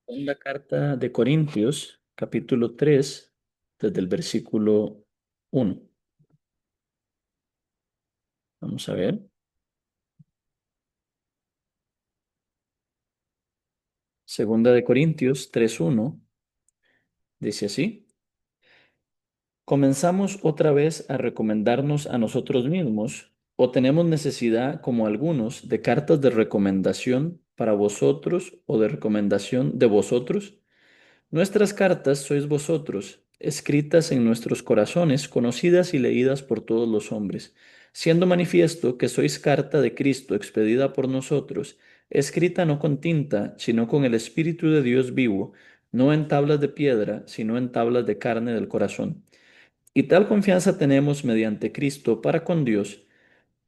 Segunda carta de Corintios, capítulo 3, desde el versículo 1. Vamos a ver. Segunda de Corintios 3:1 dice así: ¿Comenzamos otra vez a recomendarnos a nosotros mismos o tenemos necesidad, como algunos, de cartas de recomendación para vosotros o de recomendación de vosotros? Nuestras cartas sois vosotros, escritas en nuestros corazones, conocidas y leídas por todos los hombres, siendo manifiesto que sois carta de Cristo expedida por nosotros, escrita no con tinta, sino con el Espíritu de Dios vivo, no en tablas de piedra, sino en tablas de carne del corazón. Y tal confianza tenemos mediante Cristo para con Dios,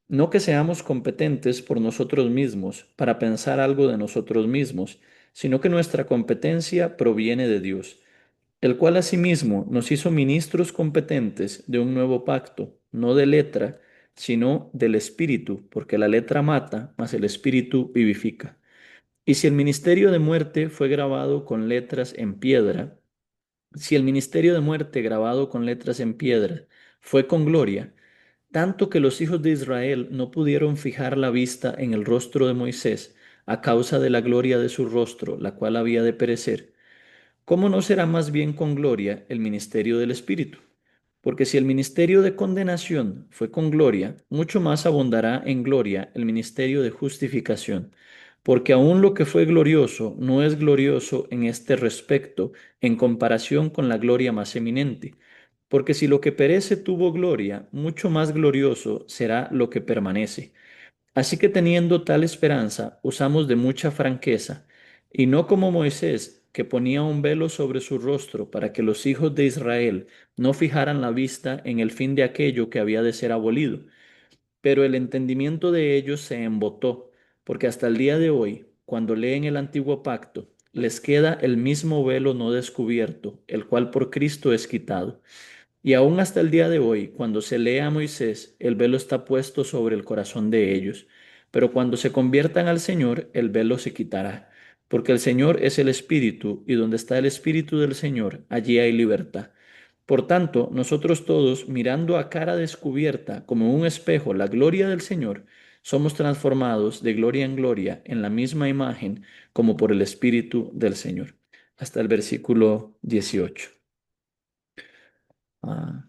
no que seamos competentes por nosotros mismos para pensar algo de nosotros mismos, sino que nuestra competencia proviene de Dios, el cual asimismo nos hizo ministros competentes de un nuevo pacto, no de letra, sino del Espíritu, porque la letra mata, mas el Espíritu vivifica. Y si el ministerio de muerte fue grabado con letras en piedra, si el ministerio de muerte grabado con letras en piedra fue con gloria, tanto que los hijos de Israel no pudieron fijar la vista en el rostro de Moisés a causa de la gloria de su rostro, la cual había de perecer, ¿cómo no será más bien con gloria el ministerio del Espíritu? Porque si el ministerio de condenación fue con gloria, mucho más abundará en gloria el ministerio de justificación. Porque aun lo que fue glorioso no es glorioso en este respecto en comparación con la gloria más eminente. Porque si lo que perece tuvo gloria, mucho más glorioso será lo que permanece. Así que teniendo tal esperanza, usamos de mucha franqueza, y no como Moisés, que ponía un velo sobre su rostro para que los hijos de Israel no fijaran la vista en el fin de aquello que había de ser abolido. Pero el entendimiento de ellos se embotó, porque hasta el día de hoy, cuando leen el antiguo pacto, les queda el mismo velo no descubierto, el cual por Cristo es quitado. Y aún hasta el día de hoy, cuando se lee a Moisés, el velo está puesto sobre el corazón de ellos. Pero cuando se conviertan al Señor, el velo se quitará. Porque el Señor es el Espíritu, y donde está el Espíritu del Señor, allí hay libertad. Por tanto, nosotros todos, mirando a cara descubierta, como un espejo, la gloria del Señor, somos transformados de gloria en gloria en la misma imagen, como por el Espíritu del Señor. Hasta el versículo 18. Ah.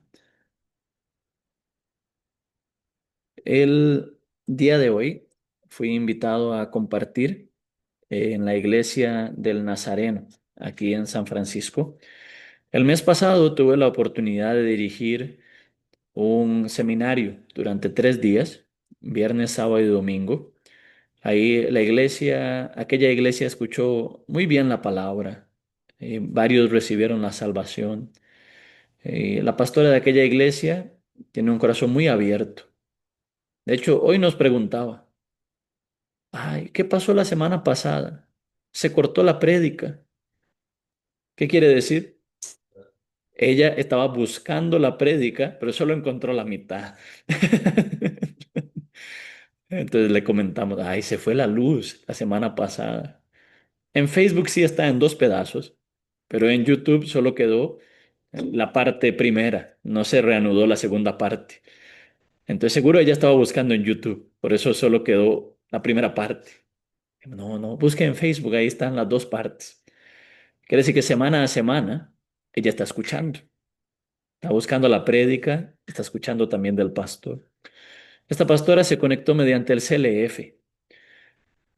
El día de hoy fui invitado a compartir en la iglesia del Nazareno, aquí en San Francisco. El mes pasado tuve la oportunidad de dirigir un seminario durante 3 días, viernes, sábado y domingo. Ahí la iglesia, aquella iglesia escuchó muy bien la palabra. Varios recibieron la salvación. La pastora de aquella iglesia tiene un corazón muy abierto. De hecho, hoy nos preguntaba: ay, ¿qué pasó la semana pasada? Se cortó la prédica. ¿Qué quiere decir? Ella estaba buscando la prédica, pero solo encontró la mitad. Entonces le comentamos: ay, se fue la luz la semana pasada. En Facebook sí está en dos pedazos, pero en YouTube solo quedó la parte primera, no se reanudó la segunda parte. Entonces seguro ella estaba buscando en YouTube, por eso solo quedó la primera parte. No, no, busque en Facebook, ahí están las dos partes. Quiere decir que semana a semana ella está escuchando, está buscando la prédica, está escuchando también del pastor. Esta pastora se conectó mediante el CLF.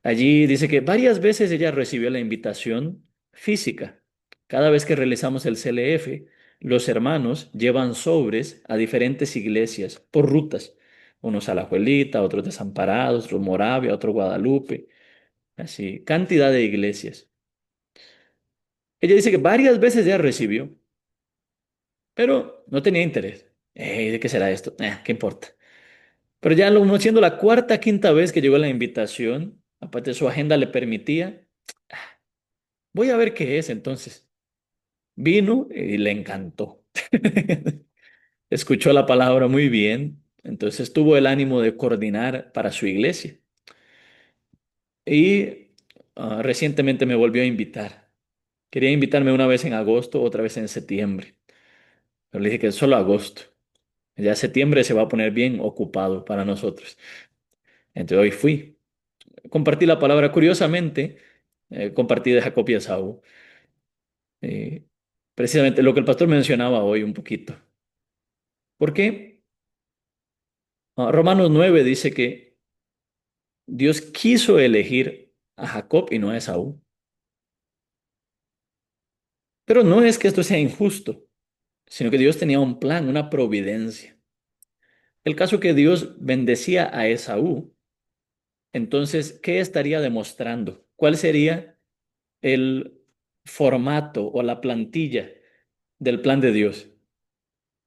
Allí dice que varias veces ella recibió la invitación física. Cada vez que realizamos el CLF, los hermanos llevan sobres a diferentes iglesias por rutas. Unos a La Juelita, otros Desamparados, otros Moravia, otros Guadalupe. Así, cantidad de iglesias. Ella dice que varias veces ya recibió, pero no tenía interés. ¿De qué será esto? ¿Qué importa? Pero ya siendo la cuarta, quinta vez que llegó la invitación, aparte su agenda le permitía, voy a ver qué es entonces. Vino y le encantó. Escuchó la palabra muy bien, entonces tuvo el ánimo de coordinar para su iglesia. Y recientemente me volvió a invitar. Quería invitarme una vez en agosto, otra vez en septiembre. Pero le dije que solo agosto. Ya septiembre se va a poner bien ocupado para nosotros. Entonces hoy fui. Compartí la palabra. Curiosamente, compartí de Jacob y Esaú. Eh, Precisamente lo que el pastor mencionaba hoy un poquito. ¿Por qué? Romanos 9 dice que Dios quiso elegir a Jacob y no a Esaú. Pero no es que esto sea injusto, sino que Dios tenía un plan, una providencia. El caso que Dios bendecía a Esaú, entonces, ¿qué estaría demostrando? ¿Cuál sería el formato o la plantilla del plan de Dios?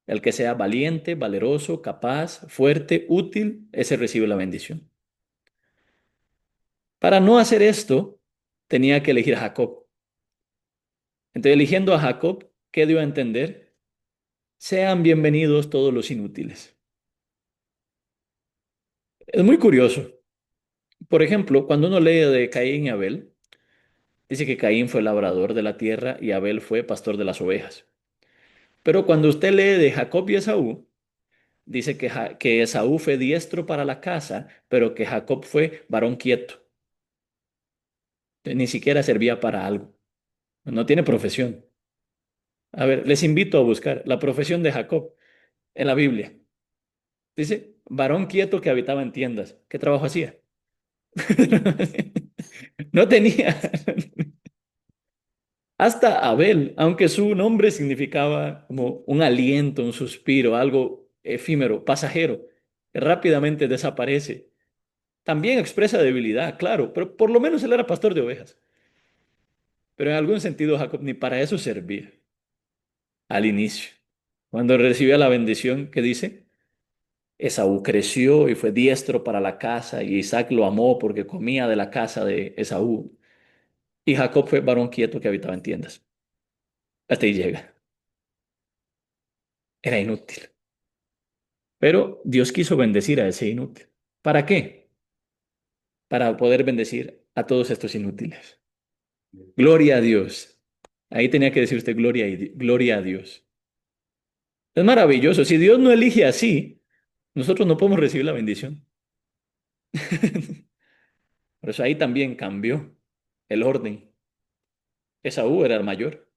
El que sea valiente, valeroso, capaz, fuerte, útil, ese recibe la bendición. Para no hacer esto, tenía que elegir a Jacob. Entonces, eligiendo a Jacob, ¿qué dio a entender? Sean bienvenidos todos los inútiles. Es muy curioso. Por ejemplo, cuando uno lee de Caín y Abel, dice que Caín fue labrador de la tierra y Abel fue pastor de las ovejas. Pero cuando usted lee de Jacob y Esaú, dice que Esaú fue diestro para la casa, pero que Jacob fue varón quieto. Ni siquiera servía para algo. No tiene profesión. A ver, les invito a buscar la profesión de Jacob en la Biblia. Dice, varón quieto que habitaba en tiendas. ¿Qué trabajo hacía? No tenía. Hasta Abel, aunque su nombre significaba como un aliento, un suspiro, algo efímero, pasajero, que rápidamente desaparece. También expresa debilidad, claro, pero por lo menos él era pastor de ovejas. Pero en algún sentido Jacob ni para eso servía al inicio. Cuando recibió la bendición, ¿qué dice? Esaú creció y fue diestro para la casa, y Isaac lo amó porque comía de la casa de Esaú. Y Jacob fue varón quieto que habitaba en tiendas. Hasta ahí llega. Era inútil. Pero Dios quiso bendecir a ese inútil. ¿Para qué? Para poder bendecir a todos estos inútiles. Gloria a Dios. Ahí tenía que decir usted gloria a Dios. Es maravilloso. Si Dios no elige así, nosotros no podemos recibir la bendición. Por eso ahí también cambió el orden. Esaú era el mayor,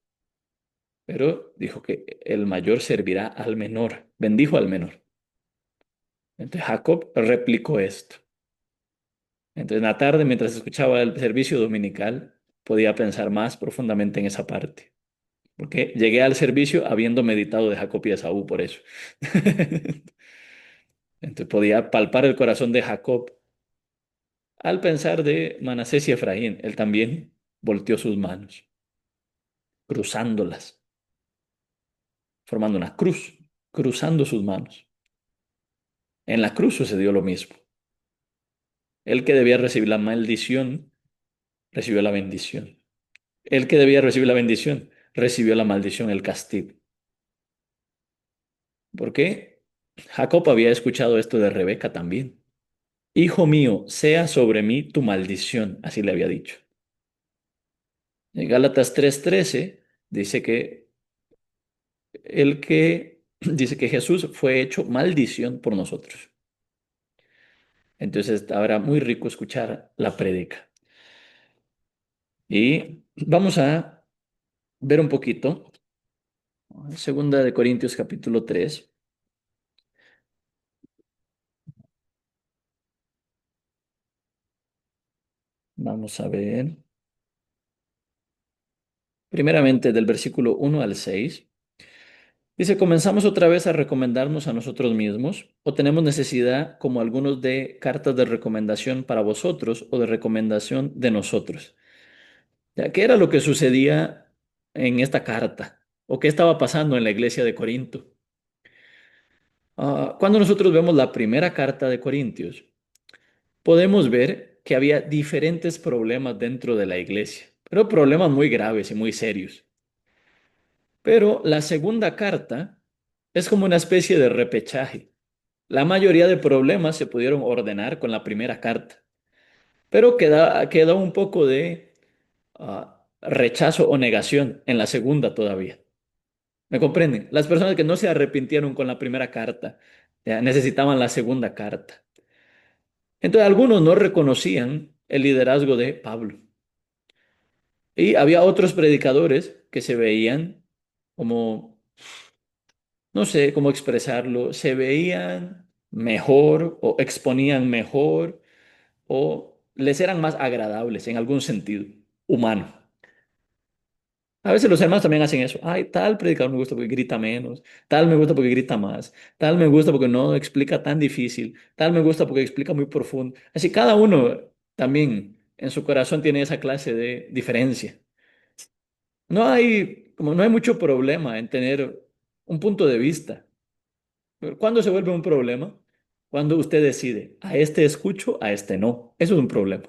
pero dijo que el mayor servirá al menor. Bendijo al menor. Entonces Jacob replicó esto. Entonces en la tarde, mientras escuchaba el servicio dominical, podía pensar más profundamente en esa parte. Porque llegué al servicio habiendo meditado de Jacob y Esaú por eso. Entonces podía palpar el corazón de Jacob al pensar de Manasés y Efraín. Él también volteó sus manos, cruzándolas, formando una cruz, cruzando sus manos. En la cruz sucedió lo mismo. El que debía recibir la maldición, recibió la bendición. El que debía recibir la bendición, recibió la maldición, el castigo. ¿Por qué? Jacob había escuchado esto de Rebeca también. Hijo mío, sea sobre mí tu maldición, así le había dicho. En Gálatas 3:13 dice que el que dice que Jesús fue hecho maldición por nosotros. Entonces ahora muy rico escuchar la prédica. Y vamos a ver un poquito, Segunda de Corintios capítulo 3. Vamos a ver, primeramente del versículo 1 al 6. Dice, ¿comenzamos otra vez a recomendarnos a nosotros mismos o tenemos necesidad, como algunos, de cartas de recomendación para vosotros o de recomendación de nosotros? Ya, ¿qué era lo que sucedía en esta carta? ¿O qué estaba pasando en la iglesia de Corinto? Cuando nosotros vemos la primera carta de Corintios, podemos ver que había diferentes problemas dentro de la iglesia, pero problemas muy graves y muy serios. Pero la segunda carta es como una especie de repechaje. La mayoría de problemas se pudieron ordenar con la primera carta, pero queda un poco de rechazo o negación en la segunda todavía. ¿Me comprenden? Las personas que no se arrepintieron con la primera carta, ya, necesitaban la segunda carta. Entonces algunos no reconocían el liderazgo de Pablo. Y había otros predicadores que se veían como, no sé cómo expresarlo, se veían mejor o exponían mejor o les eran más agradables en algún sentido humano. A veces los hermanos también hacen eso. Ay, tal predicador me gusta porque grita menos, tal me gusta porque grita más, tal me gusta porque no explica tan difícil, tal me gusta porque explica muy profundo. Así cada uno también en su corazón tiene esa clase de diferencia. No hay mucho problema en tener un punto de vista. ¿Cuándo se vuelve un problema? Cuando usted decide, a este escucho, a este no. Eso es un problema.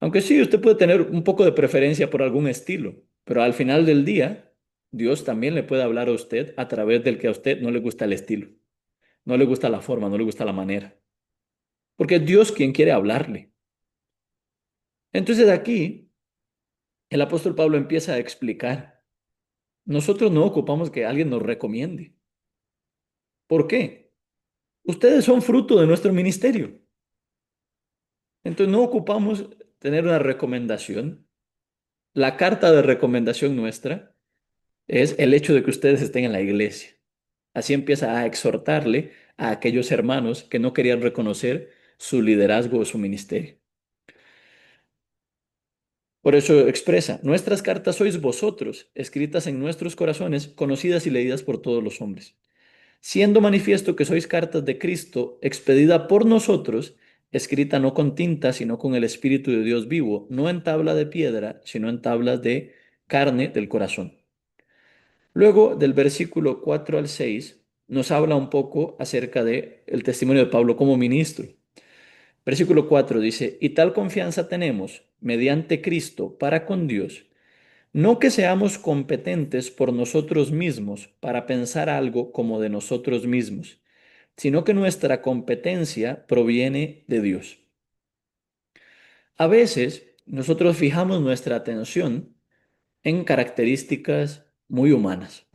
Aunque sí, usted puede tener un poco de preferencia por algún estilo, pero al final del día, Dios también le puede hablar a usted a través del que a usted no le gusta el estilo, no le gusta la forma, no le gusta la manera. Porque es Dios quien quiere hablarle. Entonces aquí, el apóstol Pablo empieza a explicar, nosotros no ocupamos que alguien nos recomiende. ¿Por qué? Ustedes son fruto de nuestro ministerio. Entonces no ocupamos tener una recomendación. La carta de recomendación nuestra es el hecho de que ustedes estén en la iglesia. Así empieza a exhortarle a aquellos hermanos que no querían reconocer su liderazgo o su ministerio. Por eso expresa, nuestras cartas sois vosotros, escritas en nuestros corazones, conocidas y leídas por todos los hombres, siendo manifiesto que sois cartas de Cristo, expedida por nosotros, escrita no con tinta, sino con el Espíritu de Dios vivo, no en tabla de piedra, sino en tablas de carne del corazón. Luego, del versículo 4 al 6, nos habla un poco acerca de el testimonio de Pablo como ministro. Versículo 4 dice, y tal confianza tenemos mediante Cristo para con Dios, no que seamos competentes por nosotros mismos para pensar algo como de nosotros mismos, sino que nuestra competencia proviene de Dios. A veces nosotros fijamos nuestra atención en características muy humanas.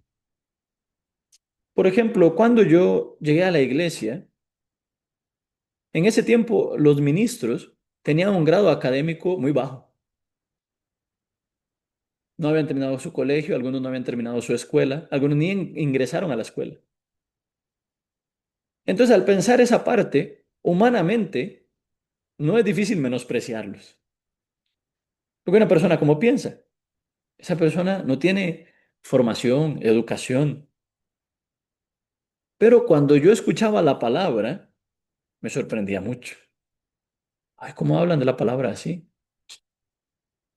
Por ejemplo, cuando yo llegué a la iglesia, en ese tiempo los ministros tenían un grado académico muy bajo. No habían terminado su colegio, algunos no habían terminado su escuela, algunos ni ingresaron a la escuela. Entonces, al pensar esa parte, humanamente, no es difícil menospreciarlos. Porque una persona como piensa, esa persona no tiene formación, educación. Pero cuando yo escuchaba la palabra, me sorprendía mucho. Ay, ¿cómo hablan de la palabra así?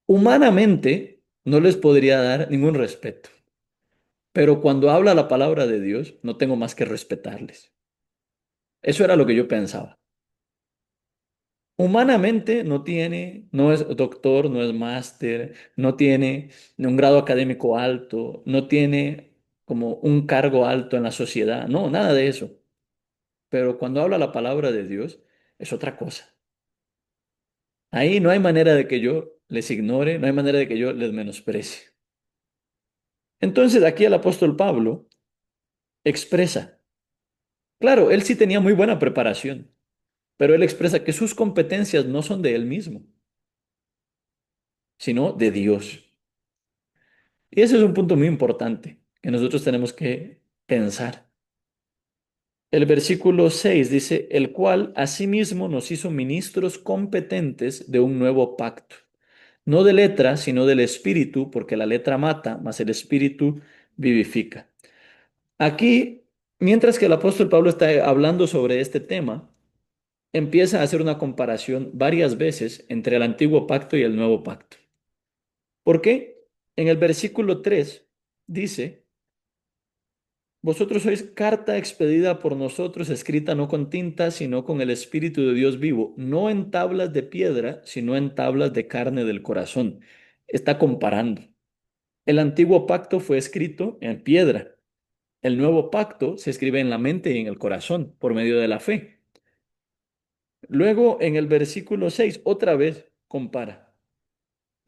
Humanamente, no les podría dar ningún respeto. Pero cuando habla la palabra de Dios, no tengo más que respetarles. Eso era lo que yo pensaba. Humanamente no tiene, no es doctor, no es máster, no tiene un grado académico alto, no tiene como un cargo alto en la sociedad, no, nada de eso. Pero cuando habla la palabra de Dios, es otra cosa. Ahí no hay manera de que yo les ignore, no hay manera de que yo les menosprecie. Entonces aquí el apóstol Pablo expresa, claro, él sí tenía muy buena preparación, pero él expresa que sus competencias no son de él mismo, sino de Dios. Y ese es un punto muy importante que nosotros tenemos que pensar. El versículo 6 dice, el cual asimismo nos hizo ministros competentes de un nuevo pacto, no de letra, sino del espíritu, porque la letra mata, mas el espíritu vivifica. Aquí, mientras que el apóstol Pablo está hablando sobre este tema, empieza a hacer una comparación varias veces entre el antiguo pacto y el nuevo pacto. ¿Por qué? En el versículo 3 dice, vosotros sois carta expedida por nosotros, escrita no con tinta, sino con el Espíritu de Dios vivo, no en tablas de piedra, sino en tablas de carne del corazón. Está comparando. El antiguo pacto fue escrito en piedra. El nuevo pacto se escribe en la mente y en el corazón por medio de la fe. Luego, en el versículo 6 otra vez compara.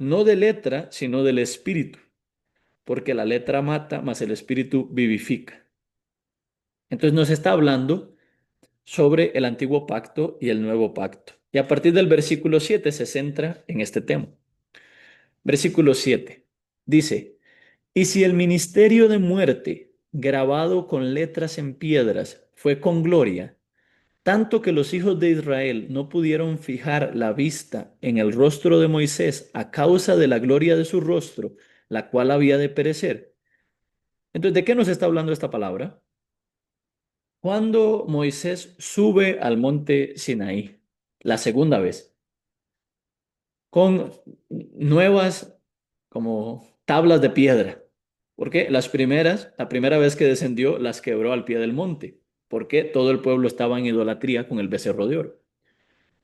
no de letra, sino del espíritu, porque la letra mata, mas el espíritu vivifica. Entonces nos está hablando sobre el antiguo pacto y el nuevo pacto. Y a partir del versículo 7 se centra en este tema. Versículo 7 dice, y si el ministerio de muerte, grabado con letras en piedras, fue con gloria, tanto que los hijos de Israel no pudieron fijar la vista en el rostro de Moisés a causa de la gloria de su rostro, la cual había de perecer. Entonces, ¿de qué nos está hablando esta palabra? Cuando Moisés sube al monte Sinaí, la segunda vez, con nuevas como tablas de piedra, porque las primeras, la primera vez que descendió, las quebró al pie del monte, porque todo el pueblo estaba en idolatría con el becerro de oro.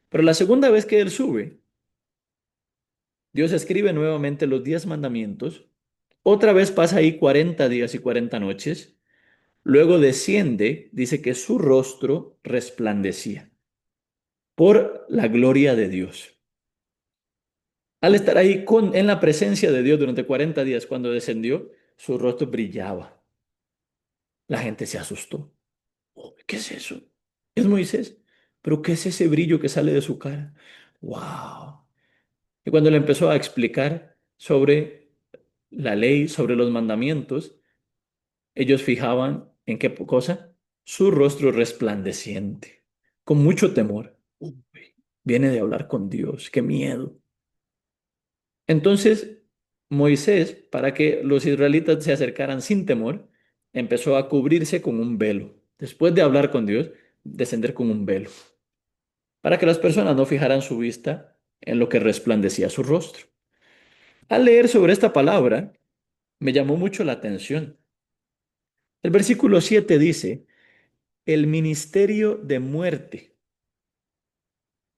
Pero la segunda vez que él sube, Dios escribe nuevamente los 10 mandamientos, otra vez pasa ahí 40 días y 40 noches, luego desciende, dice que su rostro resplandecía por la gloria de Dios. Al estar ahí en la presencia de Dios durante 40 días, cuando descendió, su rostro brillaba. La gente se asustó. Oh, ¿qué es eso? ¿Es Moisés? ¿Pero qué es ese brillo que sale de su cara? ¡Wow! Y cuando le empezó a explicar sobre la ley, sobre los mandamientos, ellos fijaban en qué cosa? Su rostro resplandeciente, con mucho temor. Uy, viene de hablar con Dios, qué miedo. Entonces, Moisés, para que los israelitas se acercaran sin temor, empezó a cubrirse con un velo. Después de hablar con Dios, descender con un velo, para que las personas no fijaran su vista en lo que resplandecía su rostro. Al leer sobre esta palabra, me llamó mucho la atención. El versículo 7 dice, el ministerio de muerte,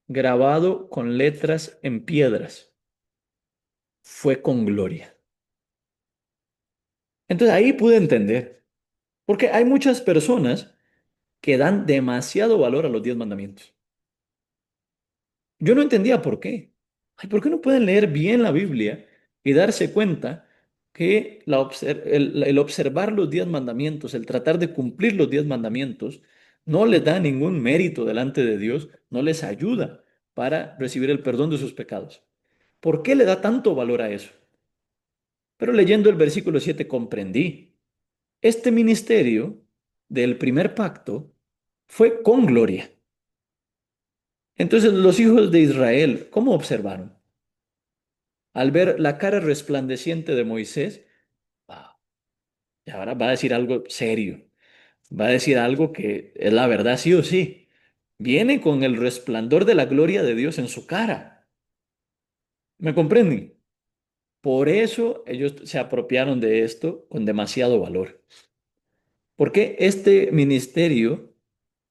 grabado con letras en piedras, fue con gloria. Entonces ahí pude entender, porque hay muchas personas que dan demasiado valor a los 10 mandamientos. Yo no entendía por qué. Ay, ¿por qué no pueden leer bien la Biblia y darse cuenta que el observar los 10 mandamientos, el tratar de cumplir los 10 mandamientos, no les da ningún mérito delante de Dios, no les ayuda para recibir el perdón de sus pecados? ¿Por qué le da tanto valor a eso? Pero leyendo el versículo 7 comprendí. Este ministerio del primer pacto fue con gloria. Entonces los hijos de Israel, ¿cómo observaron? Al ver la cara resplandeciente de Moisés, wow, y ahora va a decir algo serio, va a decir algo que es la verdad sí o sí. Viene con el resplandor de la gloria de Dios en su cara. ¿Me comprenden? Por eso ellos se apropiaron de esto con demasiado valor. Porque este ministerio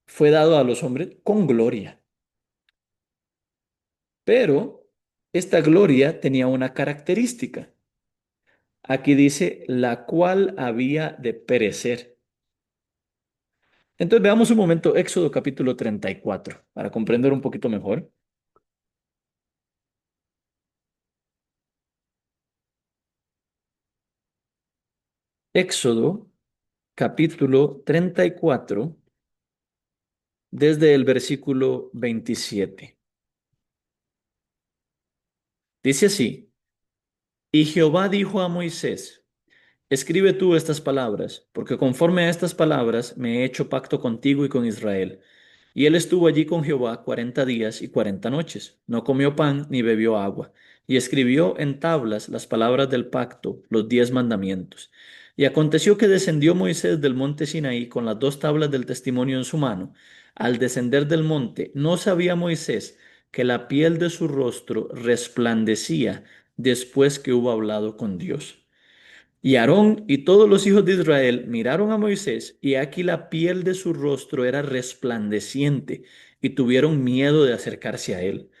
fue dado a los hombres con gloria. Pero esta gloria tenía una característica. Aquí dice, la cual había de perecer. Entonces veamos un momento Éxodo capítulo 34 para comprender un poquito mejor. Éxodo capítulo 34 desde el versículo 27. Dice así, y Jehová dijo a Moisés, escribe tú estas palabras, porque conforme a estas palabras me he hecho pacto contigo y con Israel. Y él estuvo allí con Jehová 40 días y 40 noches. No comió pan ni bebió agua. Y escribió en tablas las palabras del pacto, los 10 mandamientos. Y aconteció que descendió Moisés del monte Sinaí con las 2 tablas del testimonio en su mano. Al descender del monte, no sabía Moisés que la piel de su rostro resplandecía después que hubo hablado con Dios. Y Aarón y todos los hijos de Israel miraron a Moisés, y aquí la piel de su rostro era resplandeciente, y tuvieron miedo de acercarse a él.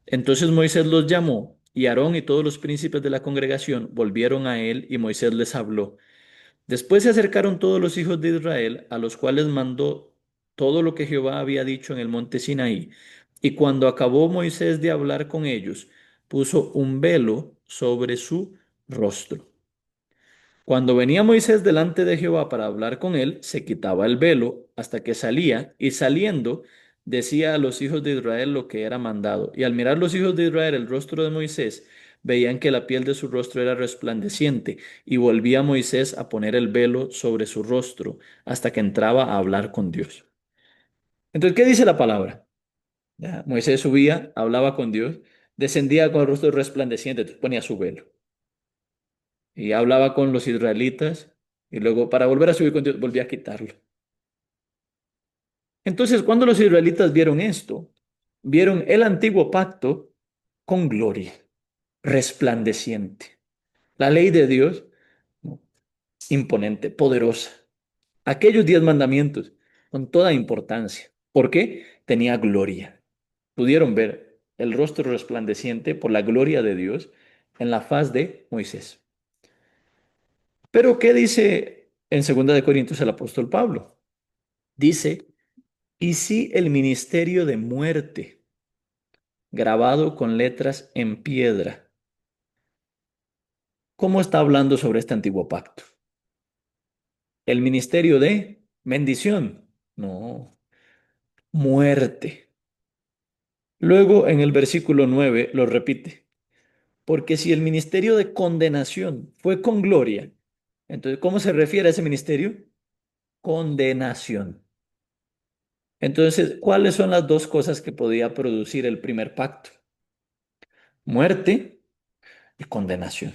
Entonces Moisés los llamó, y Aarón y todos los príncipes de la congregación volvieron a él, y Moisés les habló. Después se acercaron todos los hijos de Israel, a los cuales mandó todo lo que Jehová había dicho en el monte Sinaí. Y cuando acabó Moisés de hablar con ellos, puso un velo sobre su rostro. Cuando venía Moisés delante de Jehová para hablar con él, se quitaba el velo hasta que salía, y saliendo decía a los hijos de Israel lo que era mandado. Y al mirar los hijos de Israel el rostro de Moisés, veían que la piel de su rostro era resplandeciente, y volvía Moisés a poner el velo sobre su rostro hasta que entraba a hablar con Dios. Entonces, ¿qué dice la palabra? Ya, Moisés subía, hablaba con Dios, descendía con el rostro resplandeciente, entonces ponía su velo y hablaba con los israelitas y luego para volver a subir con Dios volvía a quitarlo. Entonces, cuando los israelitas vieron esto, vieron el antiguo pacto con gloria, resplandeciente. La ley de Dios, ¿no? Imponente, poderosa. Aquellos 10 mandamientos con toda importancia. ¿Por qué? Tenía gloria. Pudieron ver el rostro resplandeciente por la gloria de Dios en la faz de Moisés. Pero ¿qué dice en 2 Corintios el apóstol Pablo? Dice, ¿y si el ministerio de muerte, grabado con letras en piedra? ¿Cómo está hablando sobre este antiguo pacto? ¿El ministerio de bendición? No, muerte. Luego en el versículo 9 lo repite, porque si el ministerio de condenación fue con gloria, entonces, ¿cómo se refiere a ese ministerio? Condenación. Entonces, ¿cuáles son las dos cosas que podía producir el primer pacto? Muerte y condenación.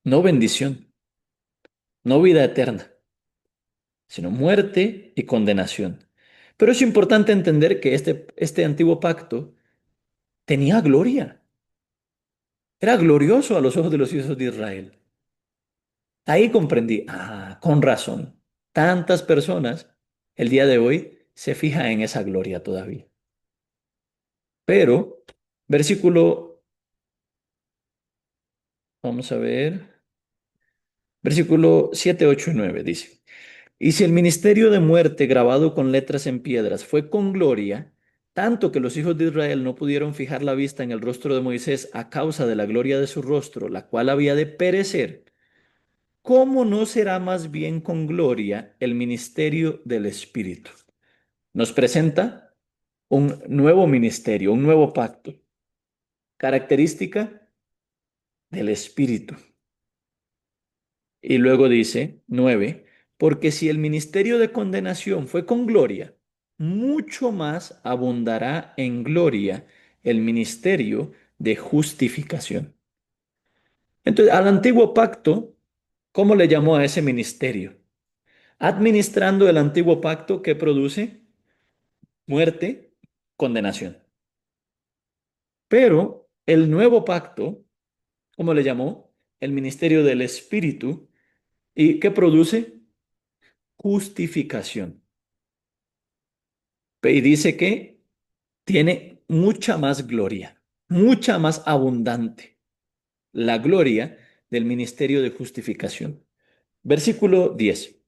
No bendición, no vida eterna, sino muerte y condenación. Pero es importante entender que este antiguo pacto tenía gloria. Era glorioso a los ojos de los hijos de Israel. Ahí comprendí, con razón, tantas personas el día de hoy se fijan en esa gloria todavía. Pero, versículo, vamos a ver, versículo 7, 8 y 9 dice, y si el ministerio de muerte grabado con letras en piedras fue con gloria, tanto que los hijos de Israel no pudieron fijar la vista en el rostro de Moisés a causa de la gloria de su rostro, la cual había de perecer, ¿cómo no será más bien con gloria el ministerio del Espíritu? Nos presenta un nuevo ministerio, un nuevo pacto, característica del Espíritu. Y luego dice, 9, porque si el ministerio de condenación fue con gloria, mucho más abundará en gloria el ministerio de justificación. Entonces, al antiguo pacto, ¿cómo le llamó a ese ministerio? Administrando el antiguo pacto que produce muerte, condenación. Pero el nuevo pacto, ¿cómo le llamó? El ministerio del Espíritu, y que produce justificación. Y dice que tiene mucha más gloria, mucha más abundante, la gloria del ministerio de justificación. Versículo 10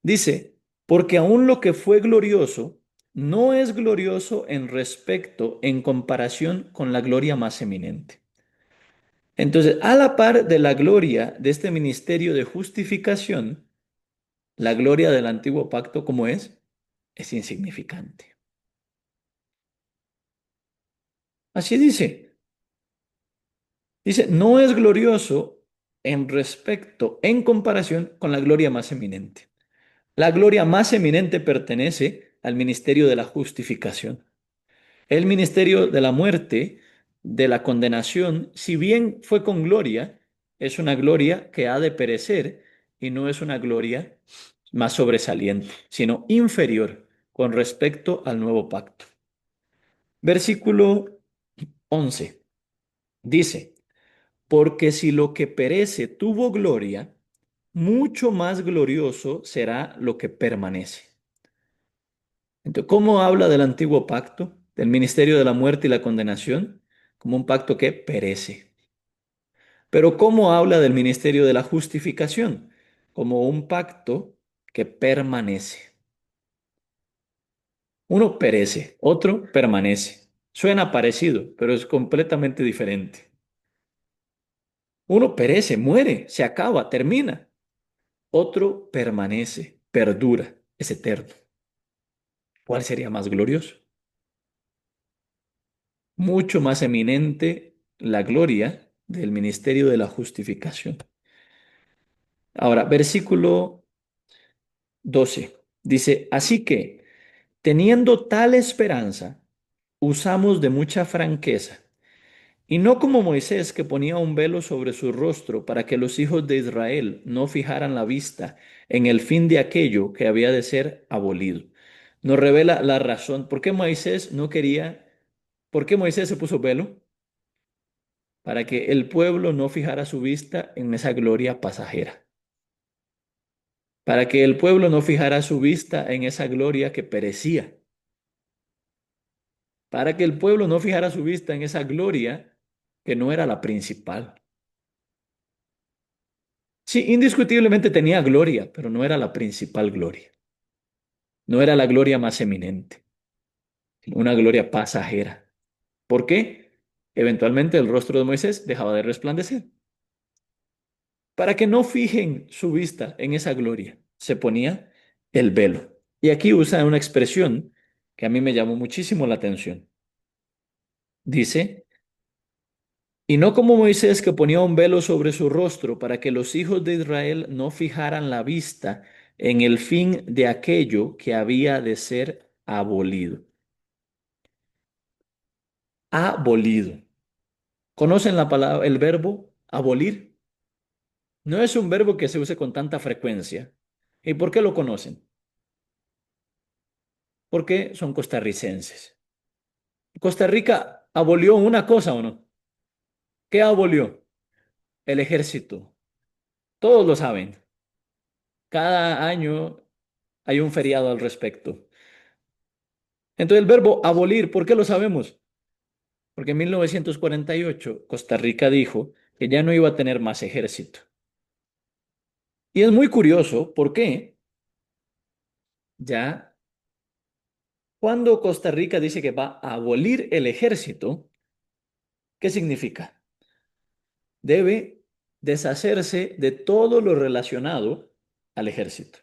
dice, porque aún lo que fue glorioso no es glorioso en respecto, en comparación con la gloria más eminente. Entonces, a la par de la gloria de este ministerio de justificación, la gloria del antiguo pacto, ¿cómo es? Es insignificante. Así dice. Dice, no es glorioso en respecto, en comparación con la gloria más eminente. La gloria más eminente pertenece al ministerio de la justificación. El ministerio de la muerte, de la condenación, si bien fue con gloria, es una gloria que ha de perecer y no es una gloria más sobresaliente, sino inferior con respecto al nuevo pacto. Versículo 11 dice, porque si lo que perece tuvo gloria, mucho más glorioso será lo que permanece. Entonces, ¿cómo habla del antiguo pacto, del ministerio de la muerte y la condenación? Como un pacto que perece. Pero ¿cómo habla del ministerio de la justificación? Como un pacto que permanece. Uno perece, otro permanece. Suena parecido, pero es completamente diferente. Uno perece, muere, se acaba, termina. Otro permanece, perdura, es eterno. ¿Cuál sería más glorioso? Mucho más eminente la gloria del ministerio de la justificación. Ahora, versículo 12 dice, así que, teniendo tal esperanza, usamos de mucha franqueza, y no como Moisés que ponía un velo sobre su rostro para que los hijos de Israel no fijaran la vista en el fin de aquello que había de ser abolido. Nos revela la razón por qué Moisés no quería, por qué Moisés se puso velo, para que el pueblo no fijara su vista en esa gloria pasajera, para que el pueblo no fijara su vista en esa gloria que perecía, para que el pueblo no fijara su vista en esa gloria que no era la principal. Sí, indiscutiblemente tenía gloria, pero no era la principal gloria, no era la gloria más eminente, una gloria pasajera. ¿Por qué? Eventualmente el rostro de Moisés dejaba de resplandecer. Para que no fijen su vista en esa gloria, se ponía el velo. Y aquí usa una expresión que a mí me llamó muchísimo la atención. Dice, y no como Moisés que ponía un velo sobre su rostro para que los hijos de Israel no fijaran la vista en el fin de aquello que había de ser abolido. Abolido. ¿Conocen la palabra, el verbo abolir? No es un verbo que se use con tanta frecuencia. ¿Y por qué lo conocen? Porque son costarricenses. Costa Rica abolió una cosa, ¿o no? ¿Qué abolió? El ejército. Todos lo saben. Cada año hay un feriado al respecto. Entonces el verbo abolir, ¿por qué lo sabemos? Porque en 1948 Costa Rica dijo que ya no iba a tener más ejército. Y es muy curioso, ¿por qué? Ya cuando Costa Rica dice que va a abolir el ejército, ¿qué significa? Debe deshacerse de todo lo relacionado al ejército.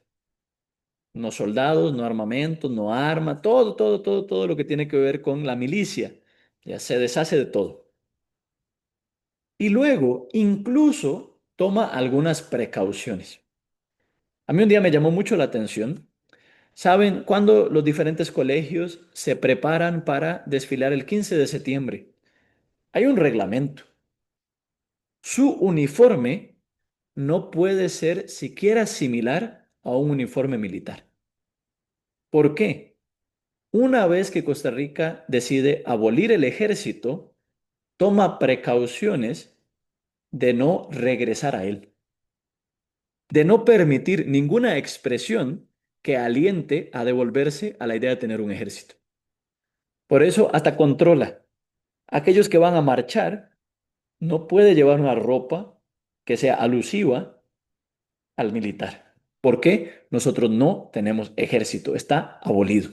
No soldados, no armamento, no arma, todo lo que tiene que ver con la milicia. Ya se deshace de todo. Y luego incluso toma algunas precauciones. A mí un día me llamó mucho la atención. ¿Saben cuándo los diferentes colegios se preparan para desfilar el 15 de septiembre? Hay un reglamento. Su uniforme no puede ser siquiera similar a un uniforme militar. ¿Por qué? Una vez que Costa Rica decide abolir el ejército, toma precauciones de no regresar a él, de no permitir ninguna expresión que aliente a devolverse a la idea de tener un ejército. Por eso hasta controla. Aquellos que van a marchar no puede llevar una ropa que sea alusiva al militar. ¿Por qué? Nosotros no tenemos ejército, está abolido.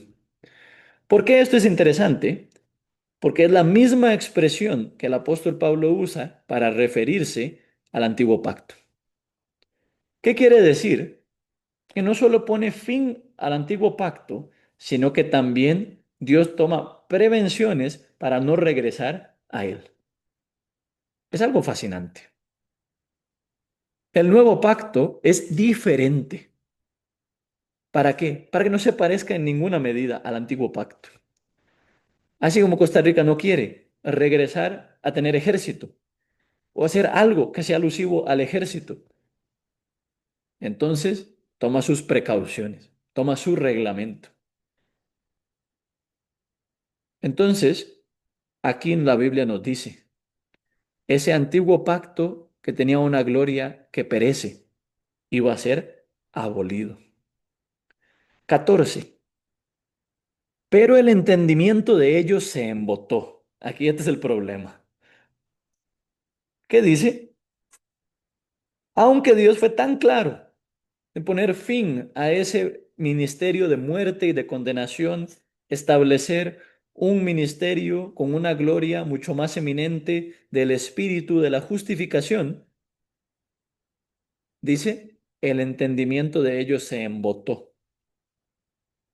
¿Por qué esto es interesante? Porque es la misma expresión que el apóstol Pablo usa para referirse al antiguo pacto. ¿Qué quiere decir? Que no solo pone fin al antiguo pacto, sino que también Dios toma prevenciones para no regresar a él. Es algo fascinante. El nuevo pacto es diferente. ¿Para qué? Para que no se parezca en ninguna medida al antiguo pacto. Así como Costa Rica no quiere regresar a tener ejército o hacer algo que sea alusivo al ejército. Entonces, toma sus precauciones, toma su reglamento. Entonces, aquí en la Biblia nos dice, ese antiguo pacto que tenía una gloria que perece, iba a ser abolido. 14. Pero el entendimiento de ellos se embotó. Aquí este es el problema. ¿Qué dice? Aunque Dios fue tan claro de poner fin a ese ministerio de muerte y de condenación, establecer un ministerio con una gloria mucho más eminente del espíritu de la justificación, dice, el entendimiento de ellos se embotó.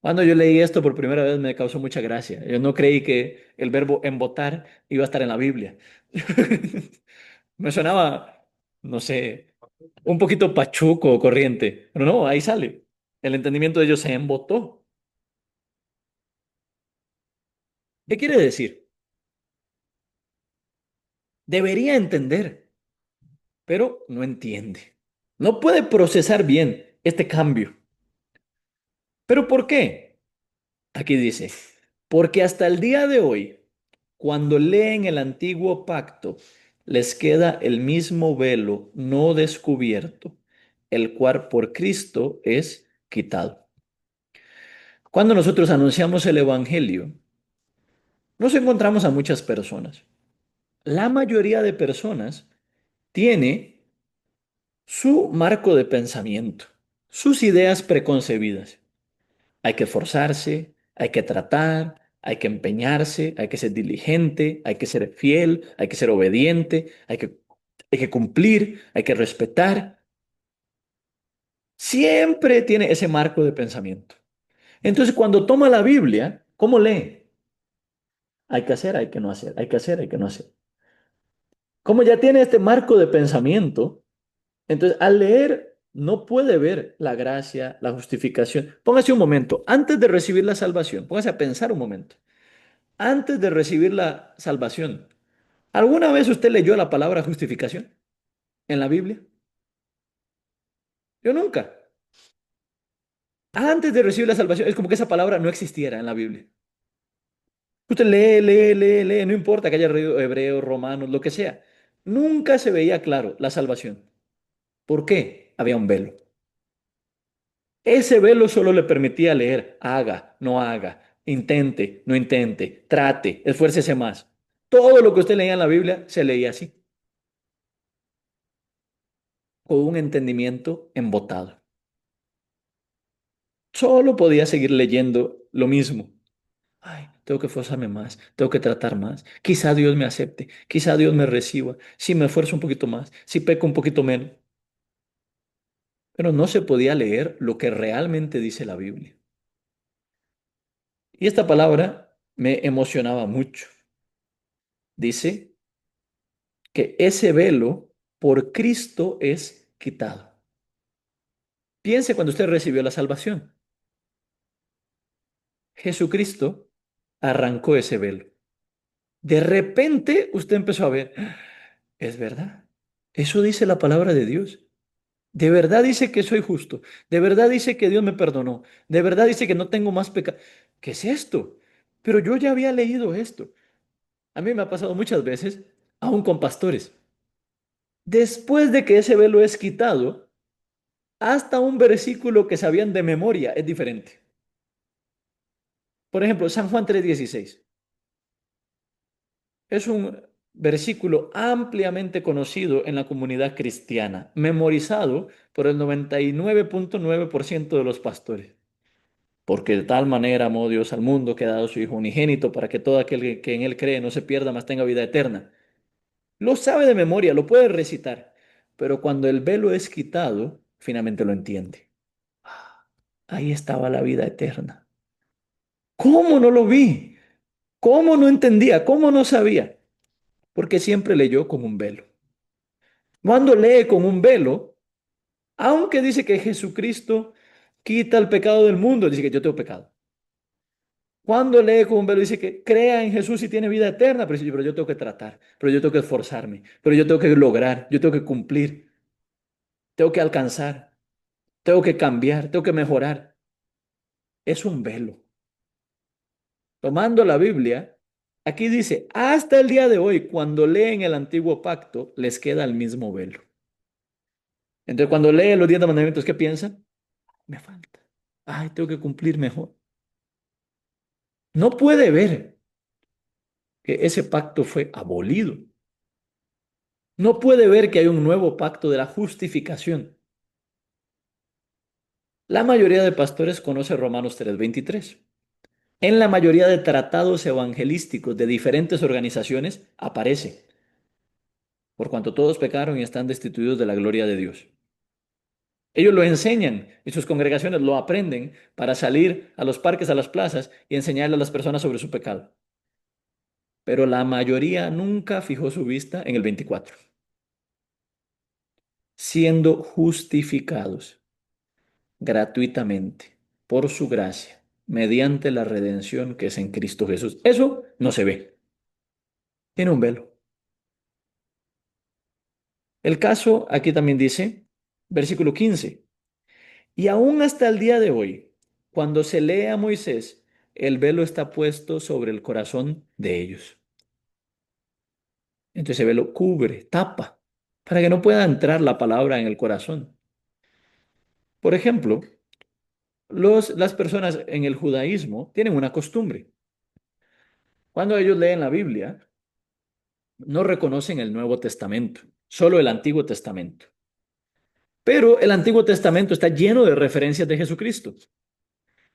Cuando yo leí esto por primera vez me causó mucha gracia. Yo no creí que el verbo embotar iba a estar en la Biblia. Me sonaba, no sé, un poquito pachuco o corriente, pero no, ahí sale. El entendimiento de ellos se embotó. ¿Qué quiere decir? Debería entender, pero no entiende. No puede procesar bien este cambio. ¿Pero por qué? Aquí dice, porque hasta el día de hoy, cuando leen el antiguo pacto, les queda el mismo velo no descubierto, el cual por Cristo es quitado. Cuando nosotros anunciamos el Evangelio, nos encontramos a muchas personas. La mayoría de personas tiene su marco de pensamiento, sus ideas preconcebidas. Hay que esforzarse, hay que tratar, hay que empeñarse, hay que ser diligente, hay que ser fiel, hay que ser obediente, hay que cumplir, hay que respetar. Siempre tiene ese marco de pensamiento. Entonces, cuando toma la Biblia, ¿cómo lee? Hay que hacer, hay que no hacer, hay que hacer, hay que no hacer. Como ya tiene este marco de pensamiento, entonces al leer no puede ver la gracia, la justificación. Póngase un momento, antes de recibir la salvación, póngase a pensar un momento. Antes de recibir la salvación, ¿alguna vez usted leyó la palabra justificación en la Biblia? Yo nunca. Antes de recibir la salvación, es como que esa palabra no existiera en la Biblia. Usted lee, lee, lee, lee, no importa que haya leído hebreo, romano, lo que sea. Nunca se veía claro la salvación. ¿Por qué? Había un velo. Ese velo solo le permitía leer, haga, no haga, intente, no intente, trate, esfuércese más. Todo lo que usted leía en la Biblia se leía así, con un entendimiento embotado. Solo podía seguir leyendo lo mismo. Ay, tengo que esforzarme más, tengo que tratar más. Quizá Dios me acepte, quizá Dios me reciba, si me esfuerzo un poquito más, si peco un poquito menos. Pero no se podía leer lo que realmente dice la Biblia. Y esta palabra me emocionaba mucho. Dice que ese velo por Cristo es quitado. Piense cuando usted recibió la salvación. Jesucristo arrancó ese velo. De repente usted empezó a ver, es verdad. Eso dice la palabra de Dios. De verdad dice que soy justo. De verdad dice que Dios me perdonó. De verdad dice que no tengo más pecado. ¿Qué es esto? Pero yo ya había leído esto. A mí me ha pasado muchas veces, aún con pastores. Después de que ese velo es quitado, hasta un versículo que sabían de memoria es diferente. Por ejemplo, San Juan 3:16. Es un versículo ampliamente conocido en la comunidad cristiana, memorizado por el 99.9% de los pastores. Porque de tal manera amó Dios al mundo que ha dado su Hijo unigénito para que todo aquel que en Él cree no se pierda, mas tenga vida eterna. Lo sabe de memoria, lo puede recitar, pero cuando el velo es quitado, finalmente lo entiende. Ahí estaba la vida eterna. ¿Cómo no lo vi? ¿Cómo no entendía? ¿Cómo no sabía? Porque siempre leyó con un velo. Cuando lee con un velo, aunque dice que Jesucristo quita el pecado del mundo, dice que yo tengo pecado. Cuando lee con un velo, dice que crea en Jesús y tiene vida eterna, pero dice, pero yo tengo que tratar, pero yo tengo que esforzarme, pero yo tengo que lograr, yo tengo que cumplir, tengo que alcanzar, tengo que cambiar, tengo que mejorar. Es un velo. Tomando la Biblia, aquí dice, hasta el día de hoy, cuando leen el antiguo pacto, les queda el mismo velo. Entonces, cuando lee los 10 mandamientos, ¿qué piensa? Me falta. Ay, tengo que cumplir mejor. No puede ver que ese pacto fue abolido. No puede ver que hay un nuevo pacto de la justificación. La mayoría de pastores conoce Romanos 3:23. En la mayoría de tratados evangelísticos de diferentes organizaciones aparece, por cuanto todos pecaron y están destituidos de la gloria de Dios. Ellos lo enseñan y sus congregaciones lo aprenden para salir a los parques, a las plazas y enseñarle a las personas sobre su pecado. Pero la mayoría nunca fijó su vista en el 24, siendo justificados gratuitamente por su gracia, mediante la redención que es en Cristo Jesús. Eso no se ve, tiene un velo. El caso aquí también dice, versículo 15, y aún hasta el día de hoy, cuando se lee a Moisés, el velo está puesto sobre el corazón de ellos. Entonces ese velo cubre, tapa, para que no pueda entrar la palabra en el corazón. Por ejemplo, las personas en el judaísmo tienen una costumbre. Cuando ellos leen la Biblia, no reconocen el Nuevo Testamento, solo el Antiguo Testamento. Pero el Antiguo Testamento está lleno de referencias de Jesucristo.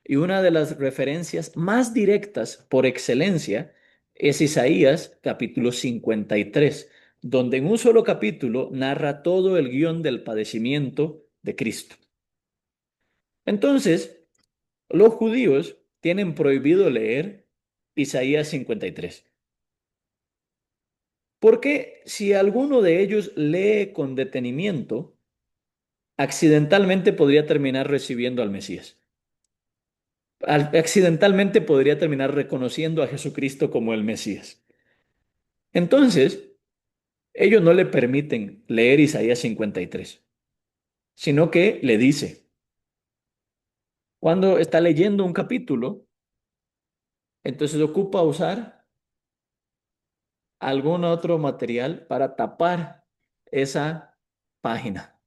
Y una de las referencias más directas por excelencia es Isaías capítulo 53, donde en un solo capítulo narra todo el guión del padecimiento de Cristo. Entonces, los judíos tienen prohibido leer Isaías 53. Porque si alguno de ellos lee con detenimiento, accidentalmente podría terminar recibiendo al Mesías. Accidentalmente podría terminar reconociendo a Jesucristo como el Mesías. Entonces, ellos no le permiten leer Isaías 53, sino que le dice, cuando está leyendo un capítulo, entonces ocupa usar algún otro material para tapar esa página.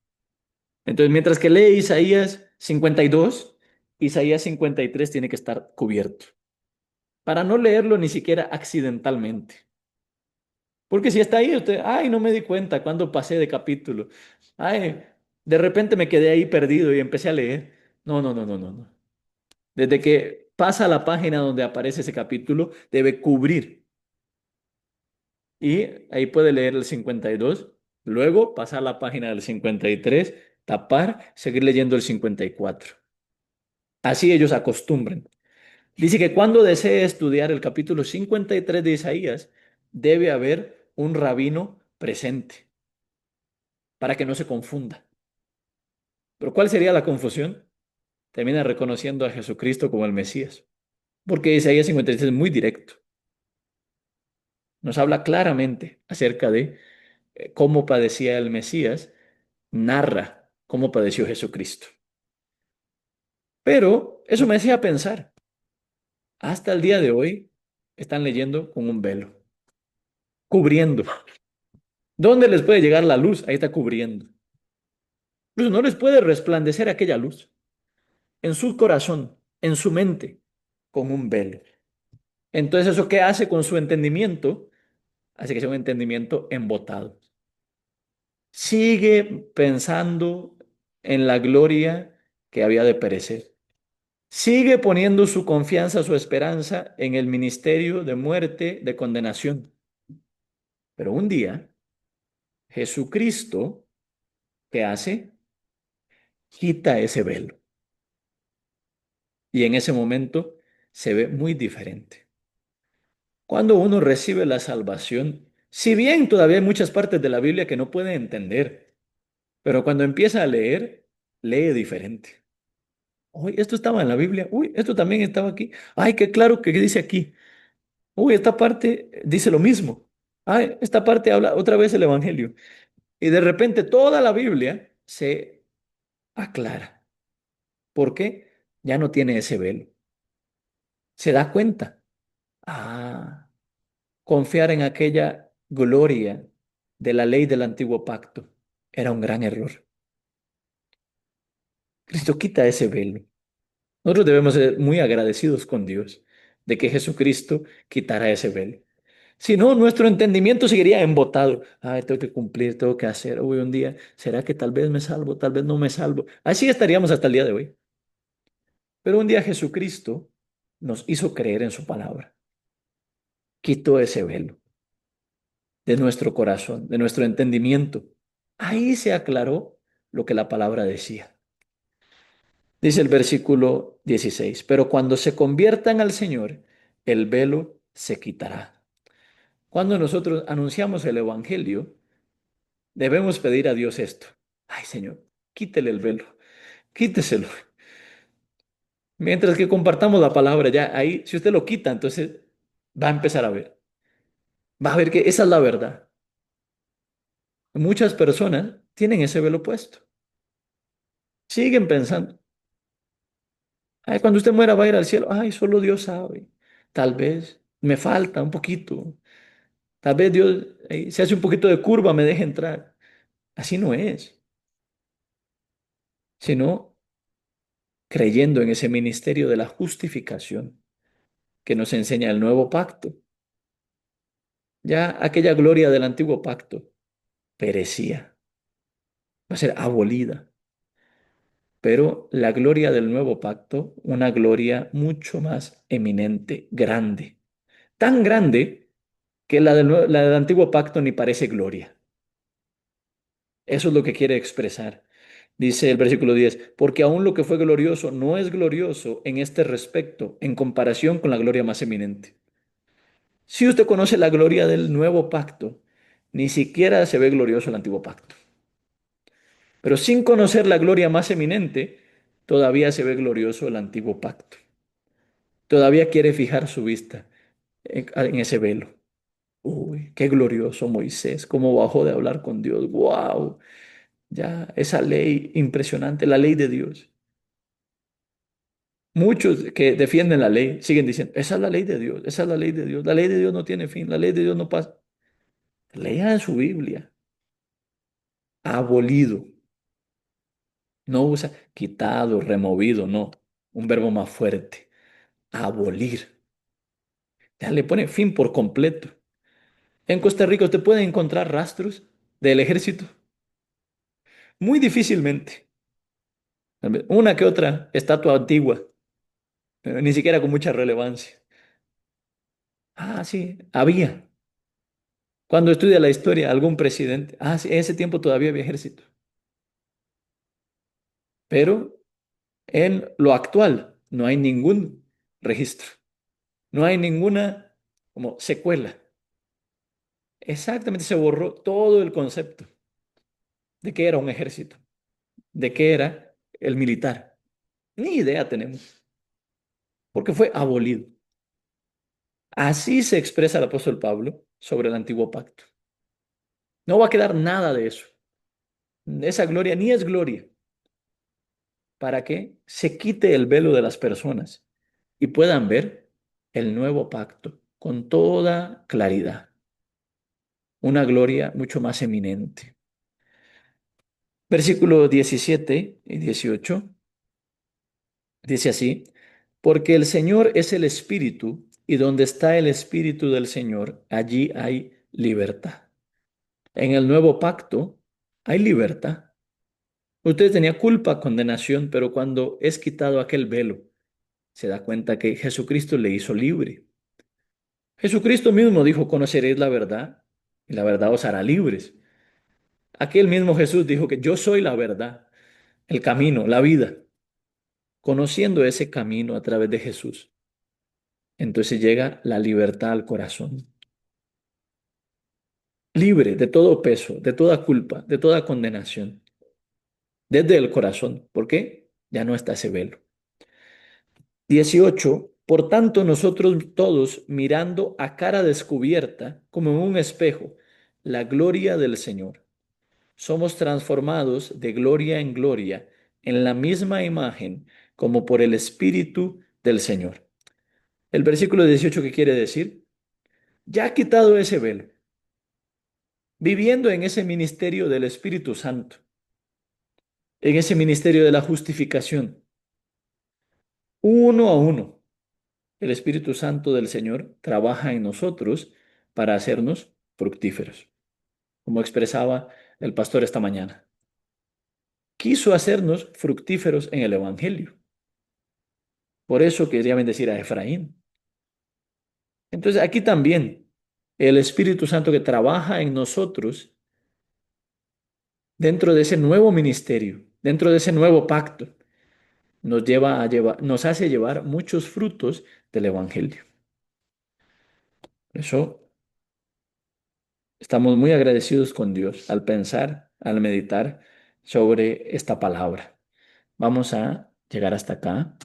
Entonces, mientras que lee Isaías 52, Isaías 53 tiene que estar cubierto, para no leerlo ni siquiera accidentalmente. Porque si está ahí, usted, ay, no me di cuenta cuando pasé de capítulo. Ay, de repente me quedé ahí perdido y empecé a leer. No, no, no, no, no, no. Desde que pasa a la página donde aparece ese capítulo, debe cubrir. Y ahí puede leer el 52, luego pasar a la página del 53, tapar, seguir leyendo el 54. Así ellos acostumbran. Dice que cuando desee estudiar el capítulo 53 de Isaías, debe haber un rabino presente para que no se confunda. Pero ¿cuál sería la confusión? Termina reconociendo a Jesucristo como el Mesías, porque Isaías 53 es muy directo. Nos habla claramente acerca de cómo padecía el Mesías, narra cómo padeció Jesucristo. Pero eso me hacía pensar, hasta el día de hoy están leyendo con un velo, cubriendo. ¿Dónde les puede llegar la luz? Ahí está cubriendo. Pues no les puede resplandecer aquella luz en su corazón, en su mente, con un velo. Entonces, ¿eso qué hace con su entendimiento? Hace que sea un entendimiento embotado. Sigue pensando en la gloria que había de perecer. Sigue poniendo su confianza, su esperanza en el ministerio de muerte, de condenación. Pero un día, Jesucristo, ¿qué hace? Quita ese velo. Y en ese momento se ve muy diferente. Cuando uno recibe la salvación, si bien todavía hay muchas partes de la Biblia que no puede entender, pero cuando empieza a leer, lee diferente. Uy, esto estaba en la Biblia. Uy, esto también estaba aquí. Ay, qué claro que dice aquí. Uy, esta parte dice lo mismo. Ay, esta parte habla otra vez el Evangelio. Y de repente toda la Biblia se aclara. ¿Por qué? Ya no tiene ese velo. Se da cuenta. Ah, confiar en aquella gloria de la ley del antiguo pacto era un gran error. Cristo quita ese velo. Nosotros debemos ser muy agradecidos con Dios de que Jesucristo quitara ese velo. Si no, nuestro entendimiento seguiría embotado. Ay, tengo que cumplir, tengo que hacer. Hoy un día, ¿será que tal vez me salvo, tal vez no me salvo? Así estaríamos hasta el día de hoy. Pero un día Jesucristo nos hizo creer en su palabra. Quitó ese velo de nuestro corazón, de nuestro entendimiento. Ahí se aclaró lo que la palabra decía. Dice el versículo 16, pero cuando se conviertan al Señor, el velo se quitará. Cuando nosotros anunciamos el Evangelio, debemos pedir a Dios esto. Ay, Señor, quítele el velo, quíteselo. Mientras que compartamos la palabra, ya ahí, si usted lo quita, entonces va a empezar a ver. Va a ver que esa es la verdad. Muchas personas tienen ese velo puesto. Siguen pensando, ay, cuando usted muera va a ir al cielo. Ay, solo Dios sabe. Tal vez me falta un poquito. Tal vez Dios se hace un poquito de curva, me deje entrar. Así no es, sino creyendo en ese ministerio de la justificación que nos enseña el nuevo pacto. Ya aquella gloria del antiguo pacto perecía, va a ser abolida, pero la gloria del nuevo pacto, una gloria mucho más eminente, grande, tan grande que la del antiguo pacto ni parece gloria. Eso es lo que quiere expresar. Dice el versículo 10, porque aún lo que fue glorioso no es glorioso en este respecto, en comparación con la gloria más eminente. Si usted conoce la gloria del nuevo pacto, ni siquiera se ve glorioso el antiguo pacto. Pero sin conocer la gloria más eminente, todavía se ve glorioso el antiguo pacto. Todavía quiere fijar su vista en ese velo. Uy, qué glorioso Moisés, cómo bajó de hablar con Dios. ¡Wow! Ya, esa ley impresionante, la ley de Dios. Muchos que defienden la ley siguen diciendo, esa es la ley de Dios, esa es la ley de Dios. La ley de Dios no tiene fin, la ley de Dios no pasa. Lea su Biblia. Abolido. No usa quitado, removido, no. Un verbo más fuerte. Abolir. Ya le pone fin por completo. En Costa Rica usted puede encontrar rastros del ejército. Muy difícilmente. Una que otra estatua antigua, ni siquiera con mucha relevancia. Ah, sí, había. Cuando estudia la historia, algún presidente. Ah, sí, en ese tiempo todavía había ejército. Pero en lo actual no hay ningún registro. No hay ninguna como secuela. Exactamente se borró todo el concepto de qué era un ejército, de qué era el militar. Ni idea tenemos, porque fue abolido. Así se expresa el apóstol Pablo sobre el antiguo pacto. No va a quedar nada de eso. Esa gloria ni es gloria, para que se quite el velo de las personas y puedan ver el nuevo pacto con toda claridad. Una gloria mucho más eminente. Versículo 17 y 18 dice así, porque el Señor es el Espíritu y donde está el Espíritu del Señor, allí hay libertad. En el nuevo pacto hay libertad. Usted tenía culpa, condenación, pero cuando es quitado aquel velo, se da cuenta que Jesucristo le hizo libre. Jesucristo mismo dijo, conoceréis la verdad y la verdad os hará libres. Aquel mismo Jesús dijo que yo soy la verdad, el camino, la vida. Conociendo ese camino a través de Jesús, entonces llega la libertad al corazón. Libre de todo peso, de toda culpa, de toda condenación. Desde el corazón. ¿Por qué? Ya no está ese velo. 18. Por tanto, nosotros todos mirando a cara descubierta, como en un espejo, la gloria del Señor, somos transformados de gloria en gloria en la misma imagen como por el Espíritu del Señor. El versículo 18, ¿qué quiere decir? Ya ha quitado ese velo, viviendo en ese ministerio del Espíritu Santo, en ese ministerio de la justificación, uno a uno. El Espíritu Santo del Señor trabaja en nosotros para hacernos fructíferos, como expresaba el pastor esta mañana. Quiso hacernos fructíferos en el Evangelio. Por eso quería bendecir a Efraín. Entonces aquí también el Espíritu Santo que trabaja en nosotros dentro de ese nuevo ministerio, dentro de ese nuevo pacto, nos hace llevar muchos frutos del Evangelio. Por eso estamos muy agradecidos con Dios al pensar, al meditar sobre esta palabra. Vamos a llegar hasta acá.